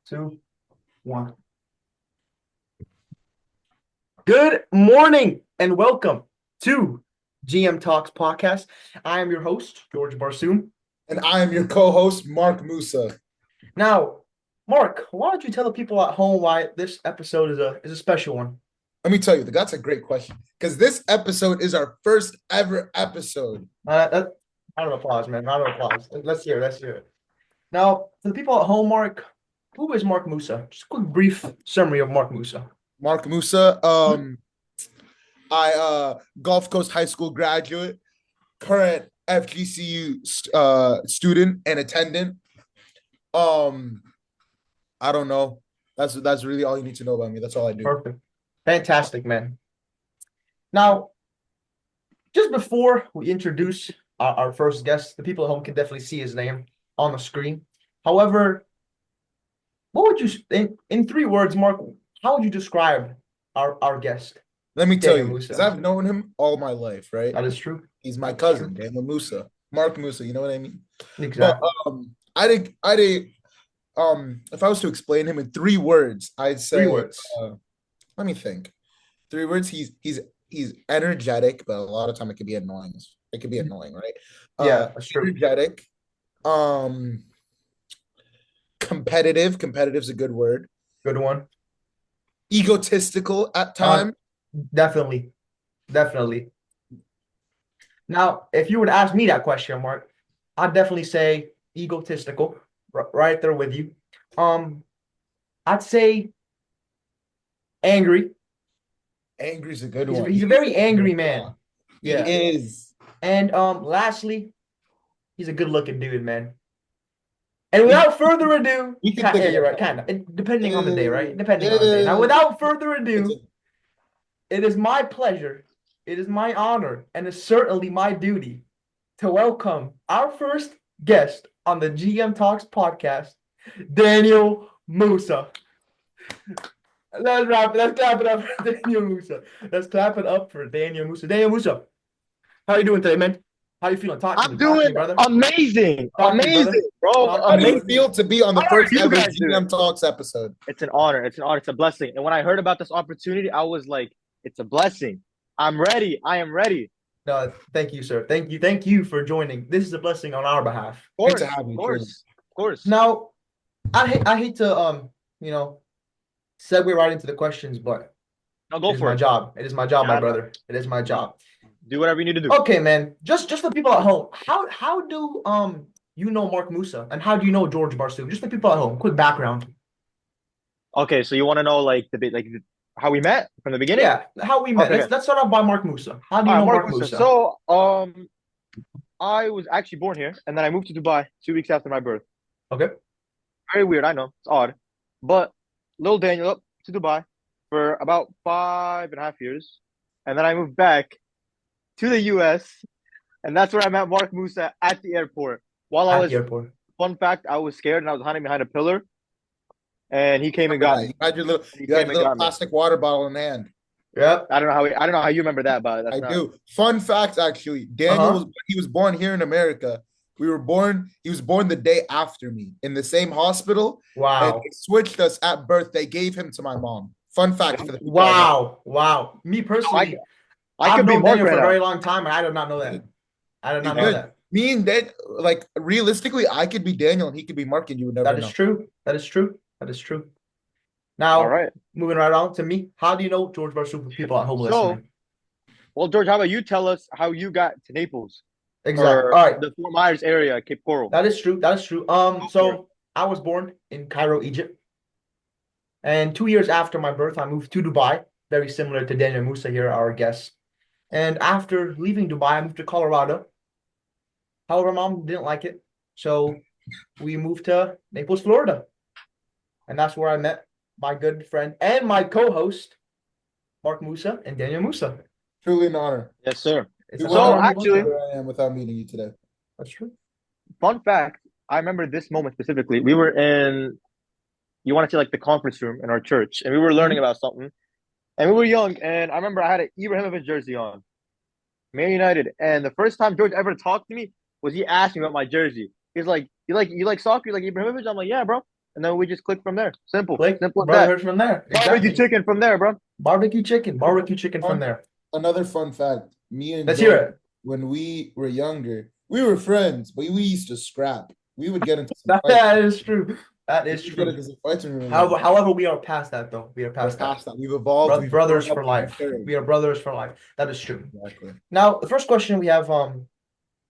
Two, one. Good morning and welcome to GM Talks podcast. I am your host, George Barsoom. And I am your co-host, Mark Moussa. Now, Mark, why don't you tell the people at home why this episode is a special one? Let me tell you, that's a great question because this episode is our first ever episode. Round of applause, man. Round of applause. Let's hear it. Let's hear it. Now, for the people at home, Mark, who is Mark Moussa? Just a quick brief summary of Mark Moussa. Mark Moussa, I Gulf Coast High School graduate, current FGCU student and attendant. I don't know. That's really all you need to know about me. That's all I do. Perfect. Fantastic, man. Now, just before we introduce our first guest, the people at home can definitely see his name on the screen. However, what would you, in 3 words, Mark, how would you describe our guest? Let me tell Daniel you, Moussa. because I've known him all my life, right? That is true. He's my cousin, Daniel Moussa. Mark Moussa, you know what I mean? Exactly. But if I was to explain him in 3 words, I'd say 3 words. Let me think. 3 words. He's energetic, but a lot of time it could be annoying. It could be annoying, right? Yeah, that's true. Energetic. Competitive. Competitive's a good word. Good one. Egotistical at times. Definitely. Definitely. Now, if you were to ask me that question, Mark, I'd definitely say egotistical, right there with you. I'd say angry. Angry's a good one. He's a very angry man. Yeah. He is. And lastly, he's a good-looking dude, man. And without further ado, yeah, you're right, kind of. Depending on the day, right? Depending on the day. Now, without further ado, it is my pleasure, it is my honor, and it's certainly my duty to welcome our first guest on the GM Talks podcast, Daniel Moussa. Let's clap it up for Daniel Moussa. Let's clap it up for Daniel Moussa. Daniel Moussa, how are you doing today, man? How you feeling? Talk to me, doing brother. amazing, bro. How do you feel to be on the first ever GM Talks episode? It's an honor. It's an honor. It's a blessing. And when I heard about this opportunity, I was like, it's a blessing. I'm ready. I am ready. No, thank you, sir. Thank you for joining. This is a blessing on our behalf. Great to have you, of course. Now, I hate to segue right into the questions, but I'll go for my it. job. It is my job, my brother. It is my job. Do whatever you need to do. Okay, man. Just for people at home, how do you know Mark Moussa and how do you know George Barsoom? Just the people at home. Quick background. Okay, so you want to know how we met from the beginning? Yeah, how we met. Okay. Let's start off by Mark Moussa. How do you know Mark Moussa? So I was actually born here, and then I moved to Dubai 2 weeks after my birth. Okay. Very weird, I know. It's odd. But little Daniel up to Dubai for about 5.5 years. And then I moved back to the US, and that's where I met Mark Moussa at the airport. Fun fact, I was scared and I was hiding behind a pillar, and he came and got me. You had your little plastic water bottle in hand. Yeah. I don't know how you remember that, but I do. Fun fact, actually, Daniel was born here in America. He was born the day after me in the same hospital. Wow. And they switched us at birth. They gave him to my mom. Fun fact for the people. Wow. Me personally, I've known Daniel for a very long time, and I did not know that. I did not know that. Me and Dan, realistically, I could be Daniel and he could be Mark, and you would never know. That is true. Now, all right. Moving right on to me. How do you know George Barsoom for people at home listening? Well, George, how about you tell us how you got to Naples? Exactly. All right. The Fort Myers area, Cape Coral. That is true. So I was born in Cairo, Egypt. And 2 years after my birth, I moved to Dubai, very similar to Daniel Moussa here, our guest. And after leaving Dubai, I moved to Colorado. However, mom didn't like it. So we moved to Naples, Florida. And that's where I met my good friend and my co-host, Mark Moussa and Daniel Moussa. Truly an honor. Yes, sir. So actually, where I am without meeting you today. That's true. Fun fact, I remember this moment specifically. We were in, you want to say the conference room in our church, and we were learning about something. And we were young, and I remember I had an Ibrahimovic jersey on, Man United. And the first time George ever talked to me was he asked me about my jersey. He's like, you like soccer? You like Ibrahimovic? I'm like, yeah, bro. and then we just click from there. Simple, Like simple as that. brotherhood from there. Barbecue Exactly. chicken from there, bro. Barbecue chicken. Barbecue chicken from Fun, there. another fun fact. Me and Let's hear Jordan, it. when we were younger, we were friends, but we used to scrap. We would get into some fights. That is true. That We is would get true. into some fights when we were However, young. however, we are past that though. We are We're past that. past that. We've evolved. We've Brothers grown for up and life. matured. We are brothers for life. That is true. Exactly. Now, the first question we have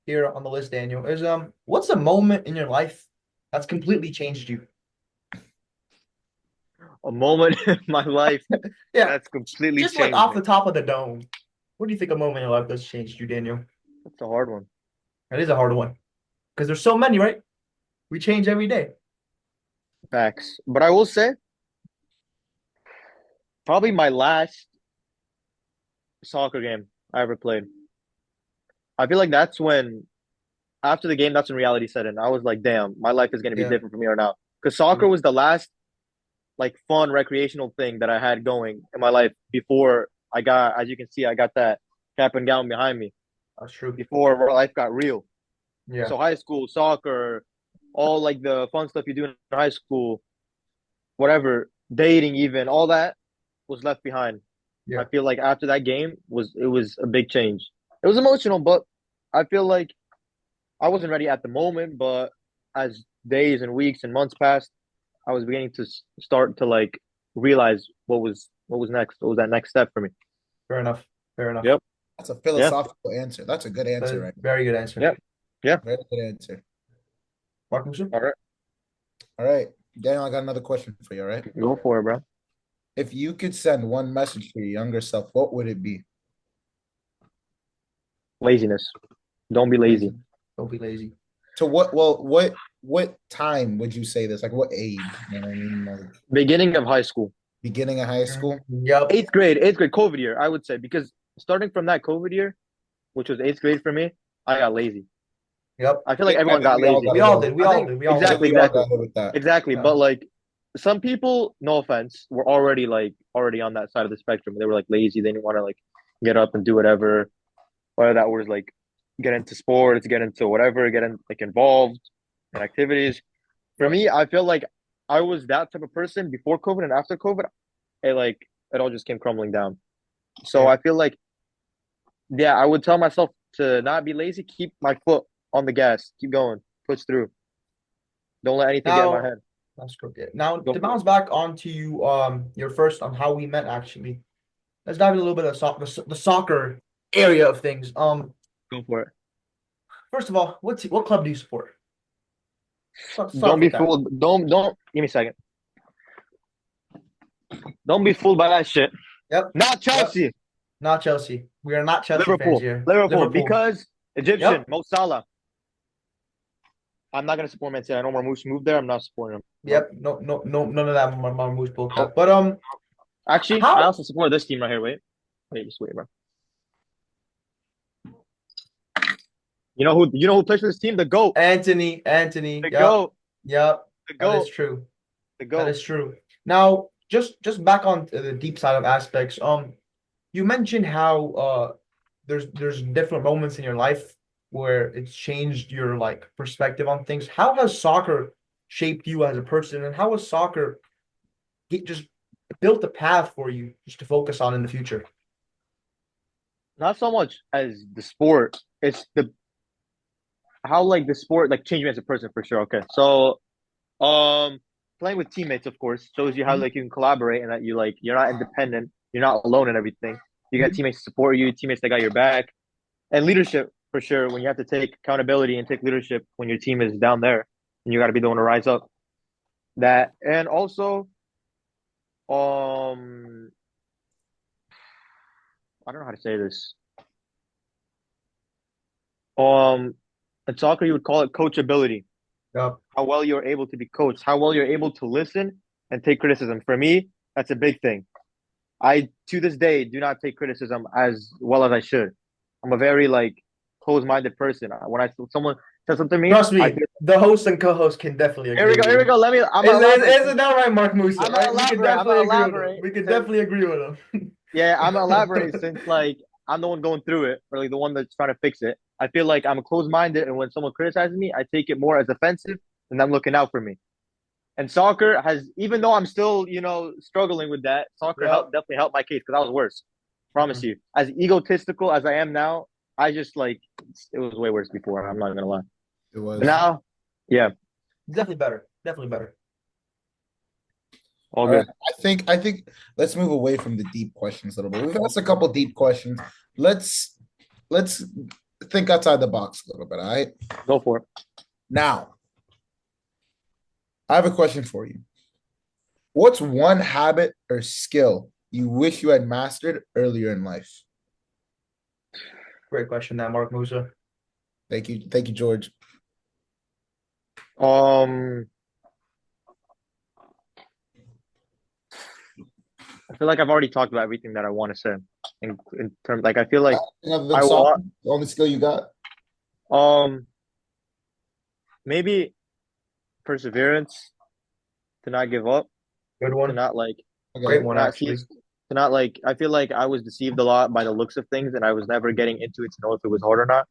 here on the list, Daniel, is what's a moment in your life that's completely changed you? A moment in my life Yeah, that's completely just like changed off me. the top of the dome. What do you think a moment in your life that's changed you, Daniel? That's a hard one. That is a hard one because there's so many, right? We change every day. Facts. But I will say, probably my last soccer game I ever played. I feel like that's when, after the game, that's when reality set in. I was like, damn, my life is going to be Yeah. different from here on out. Because soccer was the last, like, fun recreational thing that I had going in my life before I got, as you can see, I got that cap and gown behind me. That's true. Before life got real. Yeah. So high school, soccer, all like the fun stuff you do in high school, whatever, dating even, all that was left behind. Yeah. I feel like after that game it was a big change. It was emotional, but I feel like I wasn't ready at the moment, but as days and weeks and months passed, I was beginning to start to like realize what was next. What was that next step for me? Fair enough. Fair enough. Yep. That's a Yeah. philosophical answer. That's a good answer, right? Very good answer. Yep. Yeah. Very good answer. Mark Moussa? All right. All right. Daniel, I got another question for you, all right? Go for it, bro. If you could send one message to your younger self, what would it be? Laziness. Don't be lazy. Don't be lazy. To what time would you say this? Like what age? You know what I mean? Like Beginning of high school. beginning of high school? Yep. Eighth grade, COVID year, I would say, because starting from that COVID year, which was eighth grade for me, I got lazy. Yep. I feel like everyone I got think we all lazy. We all did. We I all think did. We all exactly, did. We all exactly, got hit with that. exactly. Yeah. But like some people, no offense, were already on that side of the spectrum. They were like lazy. They didn't want to like get up and do whatever, whether that was like get into sports, get into whatever, get in like involved in activities. For me, I feel like I was that type of person before COVID and after COVID. It all just came crumbling down. So Yeah. I feel like, yeah, I would tell myself to not be lazy, keep my foot on the gas, keep going, push through. Don't let anything get in my Now, head. that's correct. Now Go to for it. bounce back onto you, your first on how we met actually. Let's dive in a little bit of the soccer area of things. Go for it. First of all, what club do you support? Start off Don't be with that. fooled. Don't give me a second. Don't be fooled by that shit. Yep. Not Chelsea. Not Chelsea. We are not Chelsea Liverpool. fans here. Liverpool. Because Egyptian, Yep. Mo Salah. I'm not gonna support Man City. I know Moussa moved there. I'm not supporting him. Yep. No, none of that Marmouche bull crap. Nope. But Actually, how? I also support this team right here. Wait, just wait, bro. You know who plays for this team? The GOAT. Anthony. The Yep. GOAT. Yep. The That GOAT. is true. The That GOAT. is true. Now, just back on to the deep side of aspects. You mentioned how there's different moments in your life where it's changed your like perspective on things. How has soccer shaped you as a person, and how has soccer just built a path for you just to focus on in the future? Not so much as the sport. It's the how like the sport like changed me as a person for sure. Okay. So playing with teammates of course shows you how Mhm. like you can collaborate and that you're not independent, you're not alone in everything. You got Mhm. teammates to support you, teammates that got your back. And leadership for sure when you have to take accountability and take leadership when your team is down there and you gotta be the one to rise up. That and also um I don't know how to say this. Um in soccer you would call it coachability. Yep. How well you're able to be coached, how well you're able to listen and take criticism. For me, that's a big thing. I to this day do not take criticism as well as I should. I'm a very like closed-minded person. When someone says something to me, Trust I me, feel, the host and co-host can definitely here we agree go, with here we you. go. I'm gonna elaborate. Isn't that right, Mark Musa? I'm gonna Right? We can elaborate. I'm gonna definitely agree with him. elaborate We can since definitely agree with him. yeah, I'm gonna elaborate since like I'm the one going through it, or like the one that's trying to fix it. I feel like I'm closed-minded, and when someone criticizes me, I take it more as offensive, and them looking out for me. And soccer has, even though I'm still, struggling with that, soccer Yep. definitely helped my case because I was worse. Promise Mhm. you. As egotistical as I am now, I just like it was way worse before. I'm not gonna lie. It But was. now, yeah, Definitely better. Definitely better. all All right. good. I think let's move away from the deep questions a little bit. We've asked a couple deep questions. Let's think outside the box a little bit. All right. Go for it. Now, I have a question for you. What's one habit or skill you wish you had mastered earlier in life? Great question, that Mark Moussa. Thank you. Thank you, George. Um, I feel like I've already talked about everything that I want to say in terms like I feel like Other than I soccer, want the only skill you got? um maybe perseverance to not give up, Good to one. not like Great Okay. one, not see actually. to not like I feel like I was deceived a lot by the looks of things and I was never getting into it to know if it was hard or not.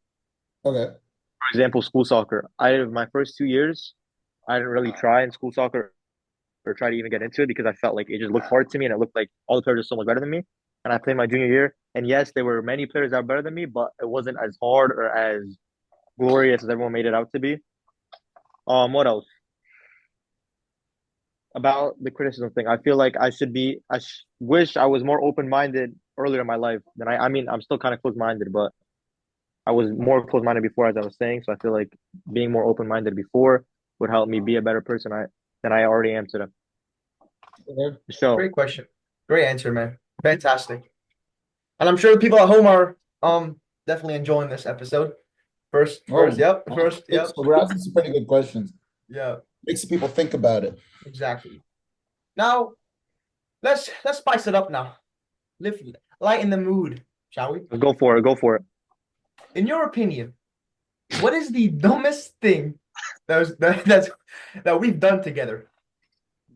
Okay. For example, school soccer. My first 2 years, I didn't really try in school soccer or try to even get into it because I felt like it just looked hard to me and it looked like all the players are so much better than me. And I played my junior year, and yes, there were many players that were better than me, but it wasn't as hard or as glorious as everyone made it out to be. What else about the criticism thing? I feel like I should be. Wish I was more open minded earlier in my life than I. I mean, I'm still kind of close minded, but I was more close minded before, as I was saying. So I feel like being more open minded before would help me be a better person than I already am today. Okay. So Great question. Great answer, man. Fantastic. And I'm sure the people at home are definitely enjoying this episode. Oh, First, so yep, we're asking some pretty good questions. yeah, Makes people think about it. exactly. Now let's spice it up now. Lift lighten the mood, shall we? go for it. Go for it. In your opinion, what is the dumbest thing that we've done together?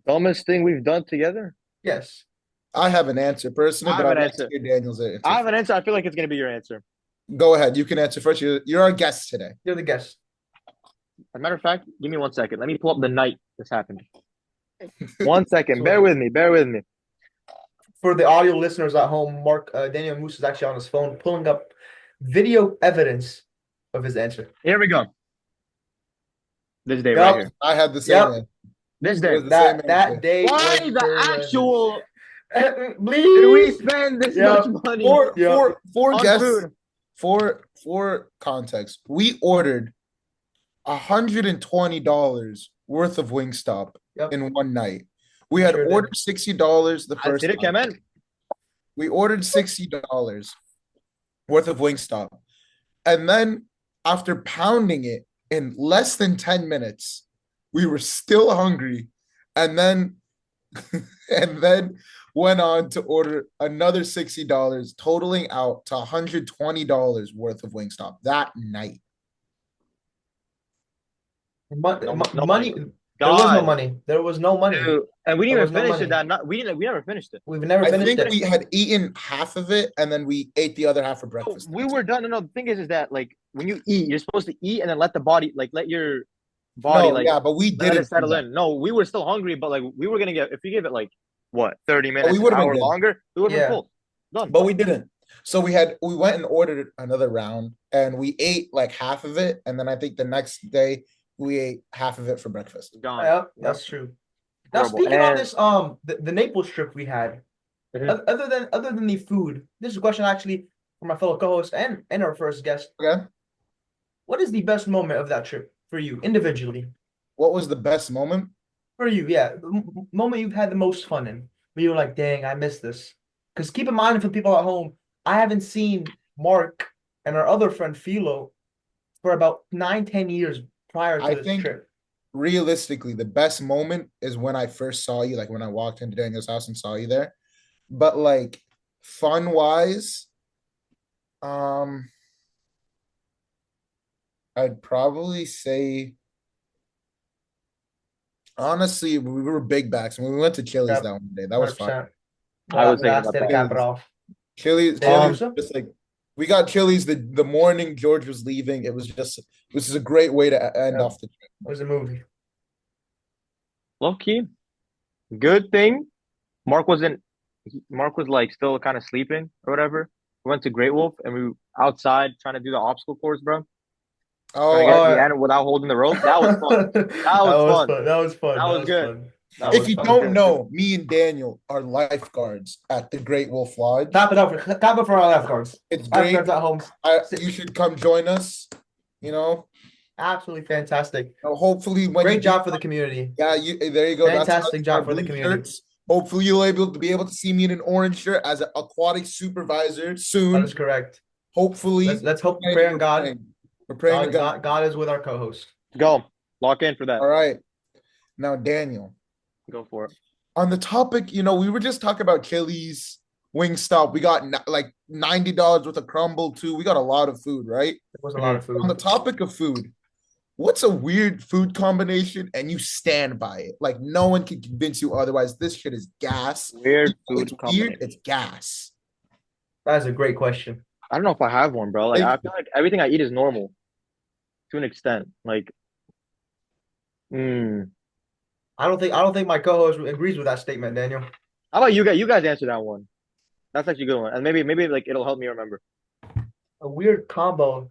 Dumbest thing we've done together? Yes. I have an answer personally, I but have I'd an like to answer. hear Daniel's answer I have an first. answer. I feel like it's gonna be your answer. Go ahead. You can answer first. You're our guest today. You're the guest. As a matter of fact, give me 1 second. Let me pull up the night this happened. 1 second. Bear So with me. Bear with me. for the audio listeners at home, Daniel Moose is actually on his phone pulling up video evidence of his answer. Here we go. This day right Yep. here. I had the same Yep. answer. This It day. was the same That answer. day Why was the horrendous. actual did we Please. spend this much Yep. money For Yep. for on guests, food? for context, we ordered $120 worth of Wingstop Yep. in one night. We We had sure did. ordered $60 the As first did it, time. Kemen? We ordered $60 worth of Wingstop. And then after pounding it in less than 10 minutes, we were still hungry. And then and then went on to order another $60, totaling out to $120 worth of Wingstop that night. No Money. money. There was no God. money. There was no money. Dude. And we There didn't was even no finish it money. we never finished it. We've never I finished think it. we had eaten half of it and then we ate the other half for No, breakfast. we were done. No, the thing is that like when you eat, you're supposed to eat and then let the body let your body No, yeah, but we let it didn't do settle that. in. No, we were still hungry, but like we were gonna get if you give it like what 30 But we minutes, an would have been hour good. longer, we would have been Yeah. full. Done. But we didn't. So we went and ordered another round and we ate like half of it. And then I think the next day we ate half of it for breakfast. Gone. Yeah, that's true. Now Horrible. speaking on And this, the Naples trip we had, Mhm. other than the food, this is a question actually for my fellow co-host and our first guest. Okay. What is the best moment of that trip for you individually? What was the best moment? For you, yeah, the moment you've had the most fun in, where you were like, "Dang, I missed this." Because keep in mind, for people at home, I haven't seen Mark and our other friend Philo for about 9, 10 years prior to I this think trip. realistically, the best moment is when I first saw you, like when I walked into Daniel's house and saw you there. But like fun wise, um, I'd probably say honestly, we were big backs and we went to Chili's Yep, that one day. That was fun. 100%. I was thinking Last about day to that. cap it Chili's, off. Daniel Chili's Um, was Musa? just like we got Chili's the morning George was leaving. It was just a great way to end Yep, off the trip. it was a movie. Low key. Good thing Mark wasn't. Mark was like still kind of sleeping or whatever. We went to Great Wolf and we were outside trying to do the obstacle course, bro. Trying Oh, to get to the Oh, end without holding the rope. That was fun. that That was was fun. fun. That was fun. That That was was good. fun. That if was you that was don't good. know, me and Daniel are lifeguards at the Great Wolf Lodge. Tap it for our lifeguards. It's great. Lifeguards at home. You should come join us. You know, Absolutely fantastic. hopefully when you Great do, job for the community. yeah, there you go. That's Fantastic us, job our for the blue community. shirts. Hopefully you'll be able to see me in an orange shirt as an aquatic supervisor That soon. is correct. Hopefully, Let's hope and pray on God. We're praying to God. God is with our co-host. Go. Lock in for that. All right. Now, Daniel, Go for it. on the topic, we were just talking about Chili's, Wingstop. We got like $90 worth of crumble too. We got a lot of food, right? It was a lot of On the food. topic of food, what's a weird food combination and you stand by it? Like no one can convince you otherwise. This shit is gas. Weird It's food weird. combination. It's gas. That is a great question. I don't know if I have one, bro. Like I feel like everything I eat is normal to an extent. Like, mm. I don't think my co-host agrees with that statement, Daniel. How about you guys? You guys answer that one. That's actually a good one, and maybe like it'll help me remember. A weird combo.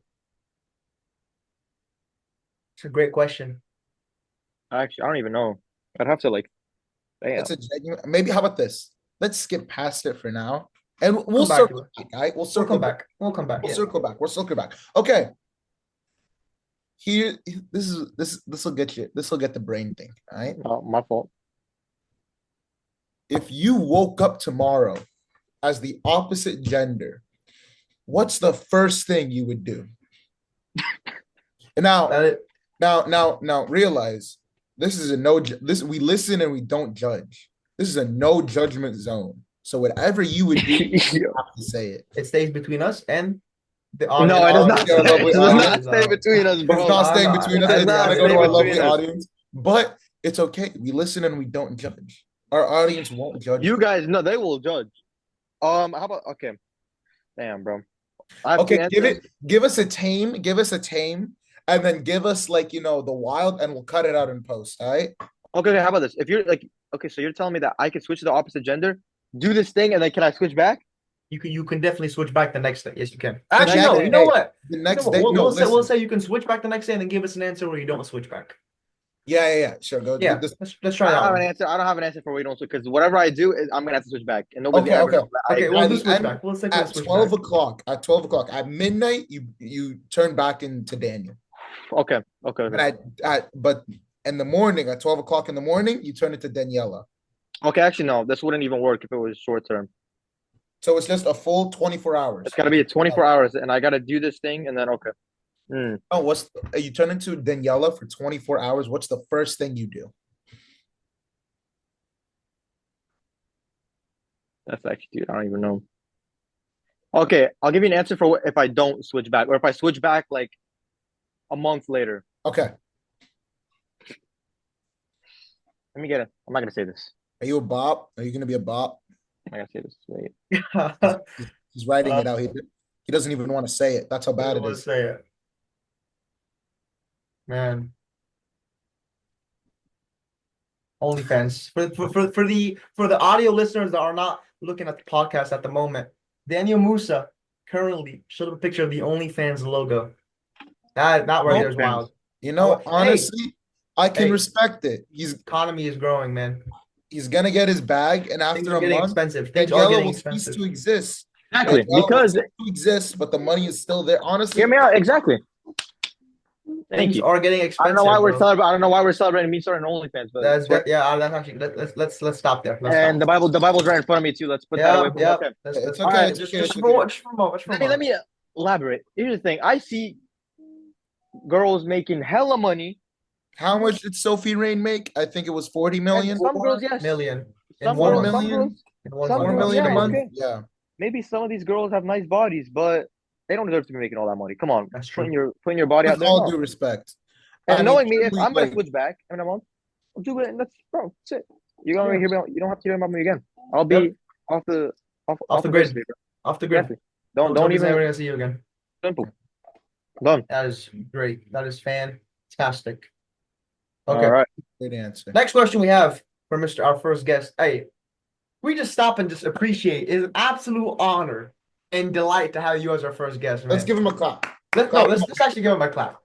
It's a great question. Actually, I don't even know. I'd have to like, damn. It's a genuine. Maybe how about this? Let's skip past it for now, and we'll Come back circle to it. back. Right? We'll We'll circle come back. back. We'll come back. We'll Yeah. circle back. We'll circle back. Okay. Here, this will get you. This will get the brain thing. All right. Oh, my fault. If you woke up tomorrow as the opposite gender, what's the first thing you would do? And now, realize this is a no. This we listen and we don't judge. This is a no judgment zone. So whatever you would do, you have to say it. It stays between us and the No, audience. it does not. Our It lovely does not audience. stay between us, bro. It's not staying between us. It does It's not gotta go stay to our between lovely us. audience. But it's okay. We listen and we don't judge. Our audience won't judge. You guys, no, they will judge. How about okay? Damn, bro. I have two Okay, answers. give us a tame, and then give us like the wild, and we'll cut it out in post. All right. Okay, how about this? If you're like, okay, so you're telling me that I can switch to the opposite gender, do this thing, and then can I switch back? You can definitely switch back the next day. Yes, you can. The Actually, next no. day- You know what? The You know next what? day, no, We'll listen. say you can switch back the next day and then give us an answer where you don't switch back. Yeah. Sure, go. Yeah, This. let's try I that don't have one. an answer. I don't have an answer for why you don't switch because whatever I do, I'm gonna have to switch back, and nobody Okay, ever okay. knows that. Okay, By we'll do the switch end, back. We'll stick with At switch 12 back. o'clock, at midnight, you turn back into Daniel. Okay. But in the morning, at 12 o'clock in the morning, you turn into Daniela. Okay, actually, no, this wouldn't even work if it was short term. So it's just a full 24 hours. It's gotta be 24 hours, and I gotta do this thing, and then okay. Oh, you turn into Daniela for 24 hours? What's the first thing you do? That's actually, dude, I don't even know. Okay, I'll give you an answer for if I don't switch back, or if I switch back like a month later. Okay. Let me get it. I'm not gonna say this. Are you a bop? Are you gonna be a bop? I'm not gonna say this. Wait. He's writing it out. He doesn't even want to say it. That's how bad it is. Say it. Man. OnlyFans. For the audio listeners that are not looking at the podcast at the moment, Daniel Moussa currently showed up a picture of the OnlyFans logo. That right there is wild. Honestly, I can respect it. Economy is growing, man. He's gonna get his bag, and Things after are a getting month, expensive. Things are Daniela getting will cease expensive. to exist. Exactly, Daniela will because cease to exist, but the money is still there. Honestly, hear me out. Exactly. Thank Things you. are getting expensive. I don't know why we're bro. celebrating. I don't know why we're celebrating me starting OnlyFans, but That's actually let's stop there. and the Bible's right in front of me too. Let's put that away. Yeah. Okay. It's It's okay. okay. Just for a moment. Let me elaborate. Here's the thing. I see girls making hella money. how much did Sophie Rain make? I think it was 40 million. And some girls, yes. million. Some In 1 girls, month. some girls, In 1 some month. 4 girls, million a yeah, month. okay. Yeah. Maybe some of these girls have nice bodies, but they don't deserve to be making all that money. Come on, That's true. putting your body out With there. all No. due respect. And knowing me, if truly, I'm gonna switch back in a month, I'll do it, and that's bro. That's it. You don't hear me. You don't have to hear about me again. I'll be off the grid. face of it, bro. Off the grid. Exactly. Don't even. Never gonna see you again. Simple. Done. That is great. That is fantastic. Okay. All right. Great answer. Next question we have for our first guest. Hey, we just stop and just appreciate. It's an absolute honor and delight to have you as our first guest, man. Let's give him a clap. Let's actually give him a clap.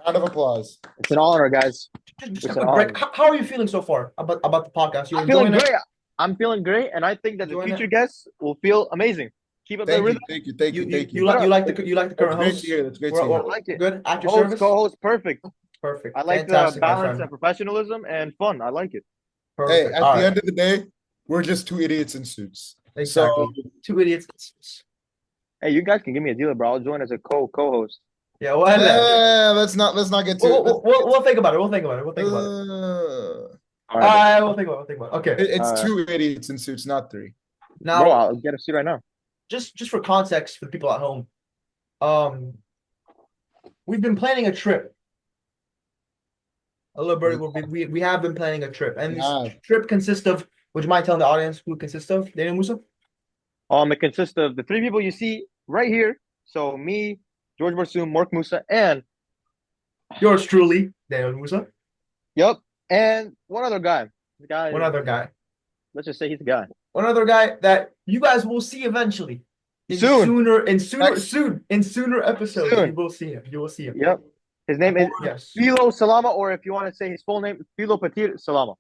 Round of applause. It's an honor, guys. Just a quick break. How are you feeling so far about the podcast? You I'm feeling enjoying it? great. I'm feeling great, and I think that the Enjoying future it? guests will feel amazing. Keep up the Thank you, rhythm. thank you, thank you, thank You you. like the current That's great host? to hear. That's great We're- to I hear. like it. Good at your Host, service. co-host, perfect. Perfect. I like Fantastic, the my balance friend. and professionalism and fun. I like it. Hey, Perfect. at All the right. end of the day, we're just two idiots in suits. Exactly. So Two idiots. Hey, you guys can give me a deal, bro. I'll join as a co-host. Yeah. Well, let's not get too. we'll think about it. We'll think about it. All right, We'll think about it. Okay. It's two idiots in suits, not three. bro, Now, I'll get a seat right now. just for context for the people at home, we've been planning a trip. A little birdie, we have been planning a trip, and this trip consists of. Would you mind telling the audience who it consists of? Daniel Moussa? It consists of the three people you see right here. So me, George Barsoom, Mark Moussa, and Yours truly, Daniel Moussa. yep, and one other guy. One other guy. Let's just say he's the guy. One other guy that you guys will see eventually. Sooner episodes. Soon. You will see him. You will see him. Yep. His name is Yes. Philo Salama, or if you want to say his full name, Philo Patir Salama.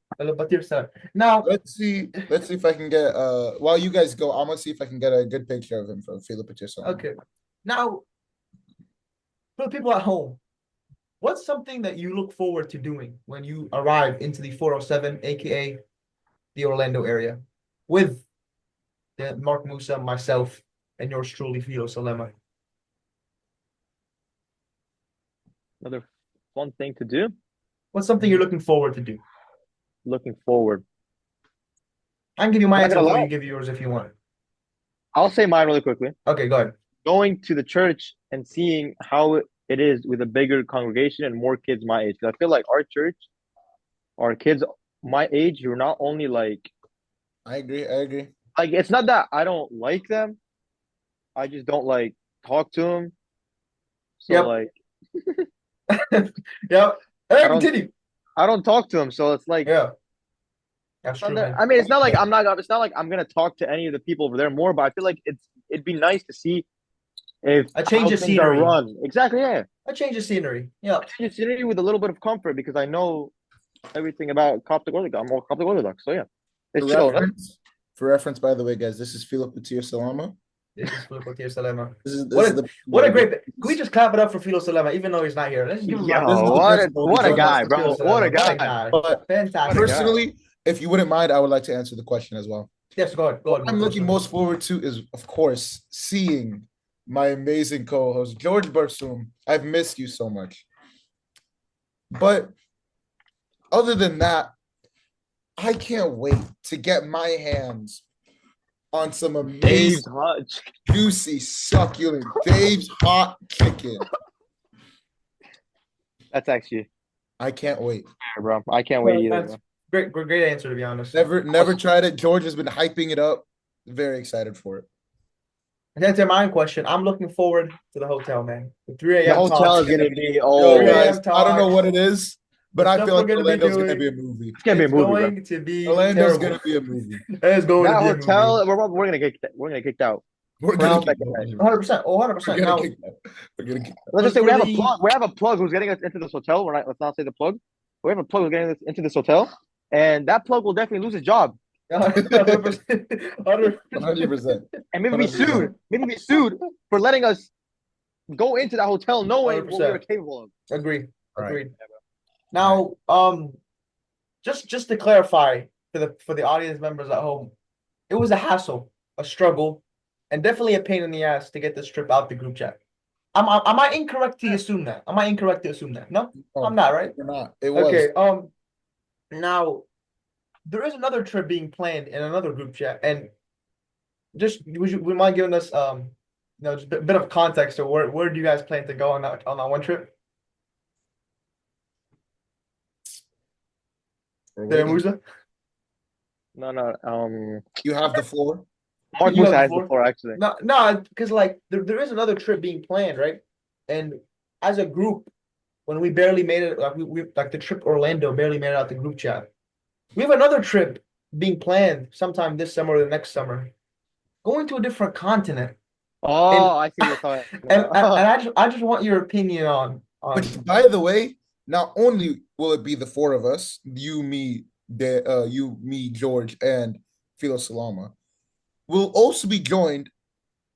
Now Let's see if I can get while you guys go, I'm gonna see if I can get a good picture of him from Philip Patricio. okay. Now for the people at home, what's something that you look forward to doing when you arrive into the 407, aka the Orlando area, with Mark Moussa, myself, and yours truly, Philo Salema? Another fun thing to do. What's something you're looking forward to do? Looking forward. I can give you my I'm not answer gonna before lie. you give yours if you want. I'll say mine really quickly. Okay, go ahead. Going to the church and seeing how it is with a bigger congregation and more kids my age. 'Cause I feel like our church, our kids my age, you're not only like I agree. Like it's not that I don't like them. I just don't like talk to them. So Yep. like Yeah. Hey, I don't- continue. I don't talk to them. So it's like Yeah. That's true, man. I mean, it's not like I'm gonna talk to any of the people over there more, but I feel like it'd be nice to see if A change how of things are scenery. run. Exactly, yeah. A change of scenery. Yeah. Change of scenery with a little bit of comfort because I know everything about Coptic Orthodox. I'm all Coptic Orthodox, so yeah. It's chill. For reference, by the way, guys, this is Philip Patir Salama. This is Philo Salema. This What a great. Can we just clap it up for Philo Salema, even though he's not here? Let's give him Yo, This is the what person a who guy, does bro. Philo Salema. What a guy. But Fantastic. personally, if you wouldn't mind, I would like to answer the question as well. Yes, go ahead. What I'm looking most forward to is, of course, seeing my amazing co-host, George Barsoom. I've missed you so much. But other than that, I can't wait to get my hands on some Dave's amazing, hot. juicy, succulent Dave's hot chicken. That's actually I can't wait. fair, bro. I can't wait either. That's Bro. great answer, to be honest. Never tried it. George has been hyping it up. Very excited for it. To answer my question, I'm looking forward to the hotel, man. The 3 a.m. The hotel is talks. gonna be Yo, yeah, guys, talk. I don't know what it is, but I Stuff feel like we're gonna be Orlando's doing. gonna be a movie. It's gonna be a It's movie, bro. going to be Orlando's terrible. gonna be a movie. It's going That to be a hotel, movie. we're gonna get kicked out. We're Well, gonna kick 100%. Oh, 100%. We're Now, gonna kick that. We're gonna kick that. Let's just say For we have a the- plug. We have a plug who's getting us into this hotel. Let's not say the plug. We have a plug who's getting us into this hotel, and that plug will definitely lose his job 100%. 100%. and maybe be 100%. sued. Maybe be sued for letting us go into that hotel knowing what we 100%. were capable of. Agreed. All right. Agreed. Now, just to clarify for the audience members at home, it was a hassle, a struggle, and definitely a pain in the ass to get this trip out the group chat. Am I incorrect to assume that? Am I incorrect to assume that? No, I'm not, right? You're not. It was. Okay. Now there is another trip being planned in another group chat, and would you mind giving us just a bit of context to where do you guys plan to go on that one trip? There, Musa? No. You have the floor. Mark You Musa have has the the floor actually. No, because like there is another trip being planned, right? And as a group, when we barely made it, like we like the trip Orlando barely made it out the group chat. We have another trip being planned sometime this summer or the next summer, going to a different continent. And Oh, I see what you're talking and about. I just want your opinion Which, on by the way, not only will it be the four of us, you, me, George, and Philo Salama, we'll also be joined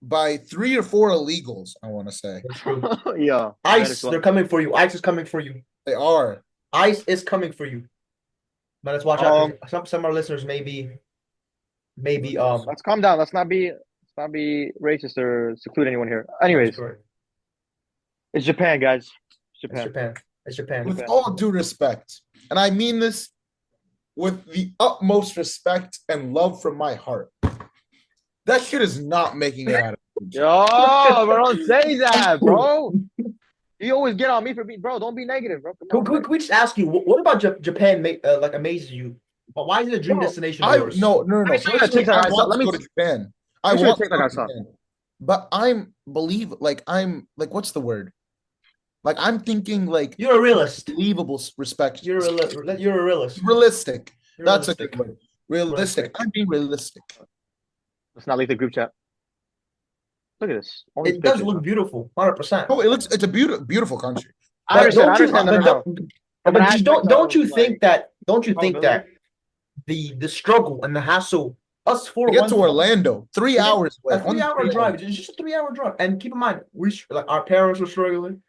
by 3 or 4 illegals, I want to say. That's true. Yeah, might as ICE, well. they're coming for you. ICE is coming for you. They are. ICE is coming for you. But let's watch out because some of our listeners maybe Let's calm down. Let's not be racist or seclude anyone here. Anyways, it's Japan, guys. It's It's Japan. Japan. It's Japan. With all due respect, and I mean this with the utmost respect and love from my heart, that shit is not making it out of Yo, bro, don't say that, bro. You always get on me for being, bro. Don't be negative, bro. Come on, Can we just ask you what about Japan like amazes you? But why is it a dream Bro, destination of yours? No. Let me show you a Personally, TikTok I I saw. want Let to me go to Japan. I let me show you a want to TikTok go I to saw. Japan. But I'm like, what's the word? Like, I'm thinking like You're a realist. believable respect. You're a realist. Realistic. You're That's a realistic. good word. Realistic. I'm being realistic. Let's not leave the group chat. Look at this. All these It does pictures, look bro. beautiful, 100%. Oh, it's a beautiful country. I But understand. I don't you? understand. No, But no, no. From an but just aspect don't of you think like that probability. the struggle and the hassle us To four get to went through Orlando, 3 hours away. a 3 hour drive. It's just a 3 hour drive. And keep in mind, like our parents are struggling,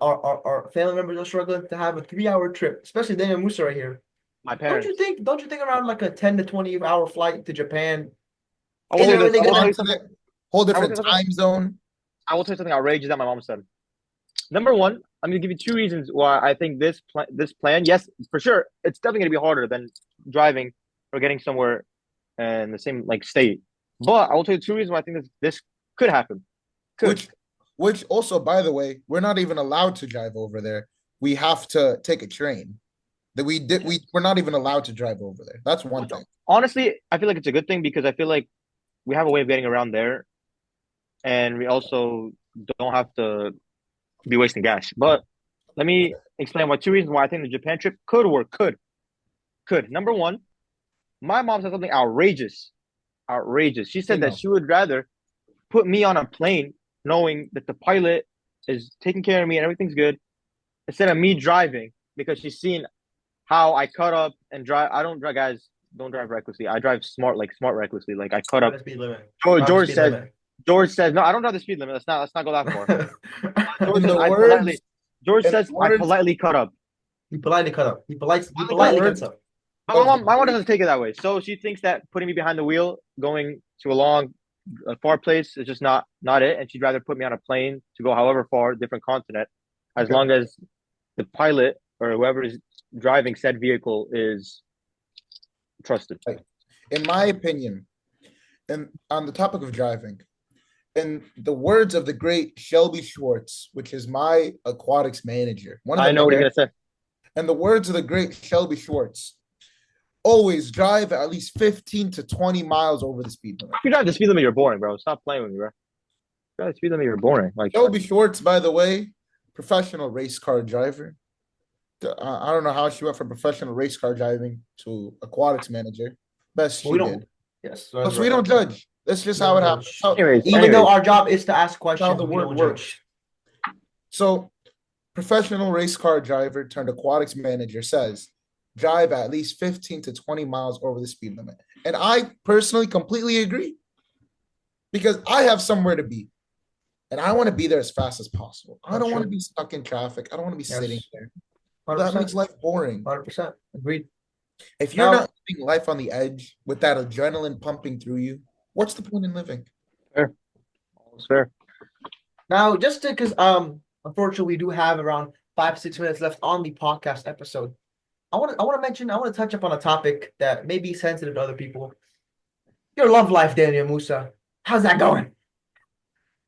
our family members are struggling to have a 3 hour trip, especially Daniel Musa right here. My parents. Don't you think around like a 10 to 20 hour flight to Japan I will isn't tell Whole you this. really I will different tell gonna you something. continent, whole I will tell different you something. time zone. I will tell you something outrageous that my mom said. Number one, I'm gonna give you 2 reasons why I think this plan, yes, for sure, it's definitely gonna be harder than driving or getting somewhere in the same like state. But I will tell you 2 reasons why I think this could happen. Could. Which also, by the way, we're not even allowed to drive over there. We have to take a train. We're not even allowed to drive over there. That's one thing. Honestly, I feel like it's a good thing because I feel like we have a way of getting around there, and we also don't have to be wasting gas. But let me explain why 2 reasons why I think the Japan trip could work. Could. Number one, my mom said something outrageous. Outrageous. She You said that know, she would rather put me on a plane knowing that the pilot is taking care of me and everything's good instead of me driving because she's seen how I cut up and drive. I don't drive, guys. Don't drive recklessly. I drive smart recklessly. Like I cut up. the speed limit. George Speed says. limit. George says no. I don't drive the speed limit. Let's not go that far. George in says the I words, politely. George in the says I words politely cut up. He politely cut up. He In the politely words, cuts up. but of the my mom great, doesn't take it that way. So she thinks that putting me behind the wheel, going to a far place, is just not it. And she'd rather put me on a plane to go however far, different continent, as Okay. long as the pilot or whoever is driving said vehicle is trusted. in my opinion, and on the topic of driving, in the words of the great Shelby Schwartz, which is my aquatics manager, one of I the know what men, he's gonna say. and the words of the great Shelby Schwartz, always drive at least 15 to 20 miles over the speed limit. If you drive the speed limit, you're boring, bro. Stop playing with me, bro. If you drive the speed limit, you're boring. Like Shelby Schwartz, by the way, professional race car driver. I don't know how she went from professional race car driving to aquatics manager. Best But she we don't. did. Yes. Plus, we don't judge. That's just how it happens. Even though our job is to ask How questions, the we word don't works. judge. So, professional race car driver turned aquatics manager says, drive at least 15 to 20 miles over the speed limit. And I personally completely agree because I have somewhere to be and I want to be there as fast as possible. I don't want to be stuck in traffic. I don't want to be sitting there. That makes life boring. 100%. Agreed. If you're Now- not living life on the edge with that adrenaline pumping through you, what's the point in living? fair. It's fair. Now, just because unfortunately we do have around 5-6 minutes left on the podcast episode, I want to touch up on a topic that may be sensitive to other people. Your love life, Daniel Musa. How's that going?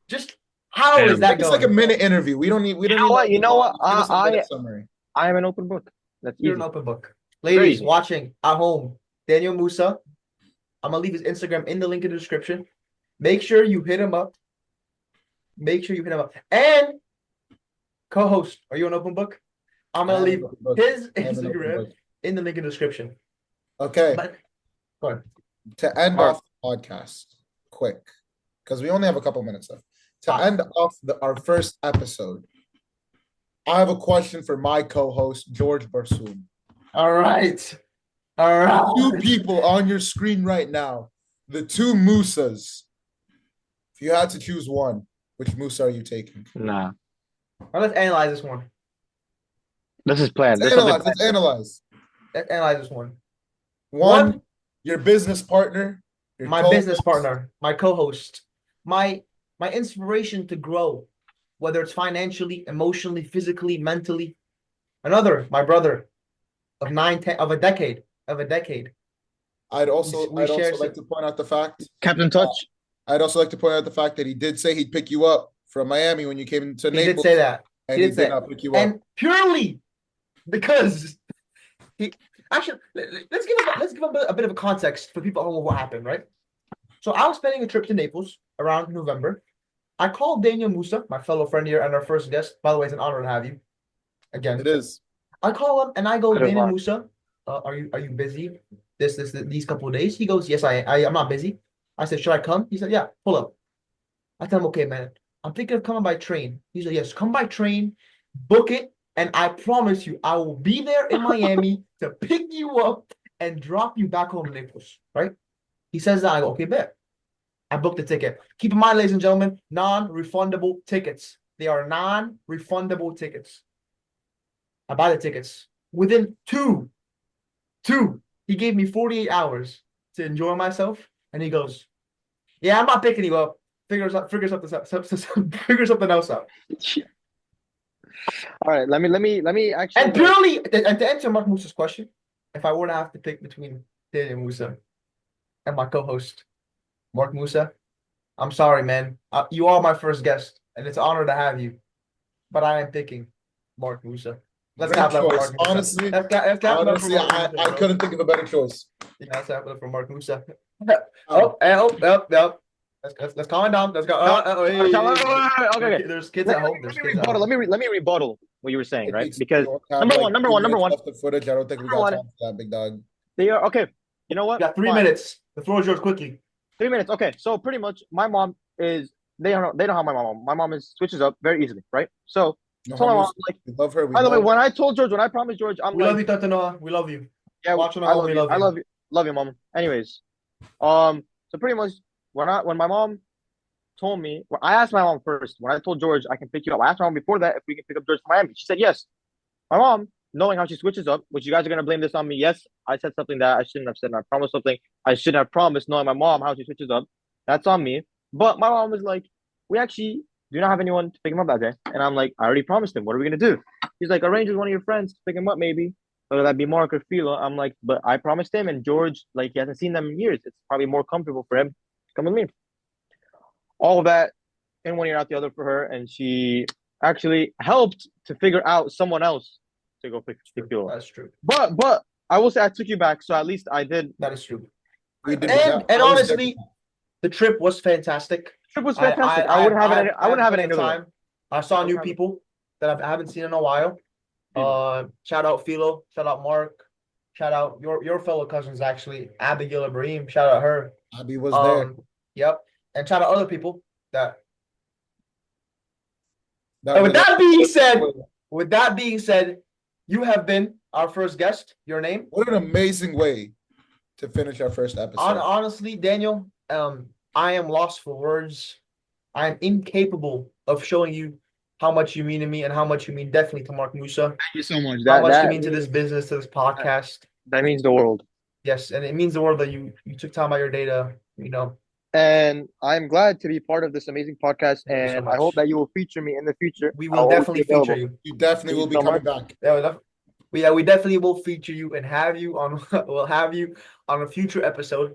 Just how is that It's going? like a minute interview. We don't need. You know what? Give us a minute summary. I am an open book. That's You're easy. an open book. Very Ladies easy. watching at home, Daniel Musa. I'm gonna leave his Instagram in the link in the description. Make sure you hit him up. And co-host, are you an open book? I'm I gonna have an leave open book. his I have an open Instagram book. in the link in the description. Okay, But go ahead. to end All right. off the podcast, quick, because we only have a couple minutes left. To Fine. end off our first episode, I have a question for my co-host George Barsoum. All right. All Two right. people on your screen right now, the two Moussas. If you had to choose one, which Moussa are you taking? Nah, Well, let's analyze this one. this is planned. Let's There's something analyze. Let's planned. analyze. Let's analyze this one. One, your business partner, your my co-host. business partner, my co-host, my inspiration to grow, whether it's financially, emotionally, physically, mentally. Another, my brother of 10 of a decade. I'd also We share like to point out the fact. Captain Touch. I'd also like to point out the fact that he did say he'd pick you up from Miami when you came to He Naples. did say that. And he did not pick you up. And purely because he actually let's give a bit of a context for people on what happened, right? So I was planning a trip to Naples around November. I called Daniel Moussa, my fellow friend here and our first guest. By the way, it's an honor to have you again. It is. I call him and I go, Good Daniel luck. Moussa, are you busy these couple of days? He goes, yes, I'm not busy. I said, should I come? He said, yeah, pull up. I tell him, okay, man, I'm thinking of coming by train. He said, yes, come by train, book it, and I promise you, I will be there in Miami to pick you up and drop you back home in Naples, right? He says that. I go, okay, bet. I booked the ticket. Keep in mind, ladies and gentlemen, non-refundable tickets. They are non-refundable tickets. I buy the tickets. Within two, he gave me 48 hours to enjoy myself. And he goes, yeah, I'm not picking you up. Figure something else out. All right, let me actually. And purely, and to answer Mark Moussa's question, if I were to have to pick between Daniel Moussa and my co-host, Mark Moussa, I'm sorry, man. You are my first guest, and it's an honor to have you. But I am picking Mark Moussa. Let's Great clap it up for choice. Mark Moussa. Honestly, Let's clap it up for Mark Moussa, I bro. couldn't think of a better choice. Yeah, let's clap it up for Mark Moussa. Oh. Let's calm it down. Let's go. Okay. There's kids at home. There's kids at home. Let me rebuttal what you were saying, right? We Because don't have, number like, one, 2 minutes left of footage. I don't think we got Number time for that, big dog. they are okay. You know what? You got 3 Fine. minutes. The floor is yours quickly. 3 minutes. Okay, so pretty much my mom is they don't know how my mom is switches up very easily, right? So No, told my mom, like, we love her. We by the way, love when I told George, when I promised George, I'm We like, love you, Tata Noah. We love you. yeah, Watching at I home, love we you. love I you. love you, mom. Anyways, so pretty much when my mom told me, well, I asked my mom first. When I told George I can pick you up, I asked my mom before that if we can pick up George from Miami. She said yes. My mom, knowing how she switches up, which you guys are gonna blame this on me. Yes, I said something that I shouldn't have said, and I promised something I shouldn't have promised, knowing my mom how she switches up. That's on me. But my mom was like, we actually do not have anyone to pick him up that day. And I'm like, I already promised him. What are we gonna do? He's like, arrange with one of your friends to pick him up, maybe. Whether that be Mark or Philo. I'm like, but I promised him, and George, like, he hasn't seen them in years. It's probably more comfortable for him to come with me. All of that in one ear out the other for her, and she actually helped to figure out someone else to go pick Philo up. That's true. But I will say I took you back, so at least I did. That is true. We did And honestly, the trip was fantastic. Trip was fantastic. I wouldn't have it. I wouldn't have it any other way. time. I saw new people that I haven't seen in a while. Shout out Philo. Shout out Mark. Shout out your fellow cousins, actually, Abigail Ibrahim. Shout out her. Abby was there. Yep. And shout out other people that. That And was- with that being said, you have been our first guest. Your name? What an amazing way to finish our first episode. Honestly, Daniel, I am lost for words. I am incapable of showing you how much you mean to me and how much you mean definitely to Mark Moussa. Thank you so much. How much you mean to this business, to this podcast. That means the world. Yes, and it means the world that you took time out of your day to, And I'm glad to be part of this amazing podcast, Thank you so and I hope much. that you will feature me in the future. we I'll will always definitely be available. feature you. You definitely will be coming back. We definitely will feature you and have you on we'll have you on a future episode.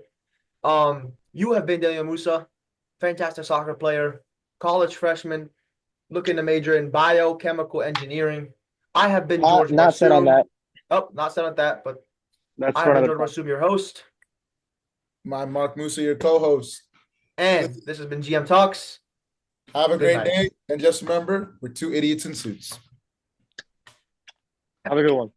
You have been Daniel Moussa, fantastic soccer player, college freshman, looking to major in biochemical engineering. I have been George Not said on Barsoum. that. Oh, not said on that, but That's I for have been another George Barsoum, your host. My Mark Moussa, your co-host. And this has been GM Talks. Have a Good great night. day. And just remember, we're two idiots in suits. Have a good one.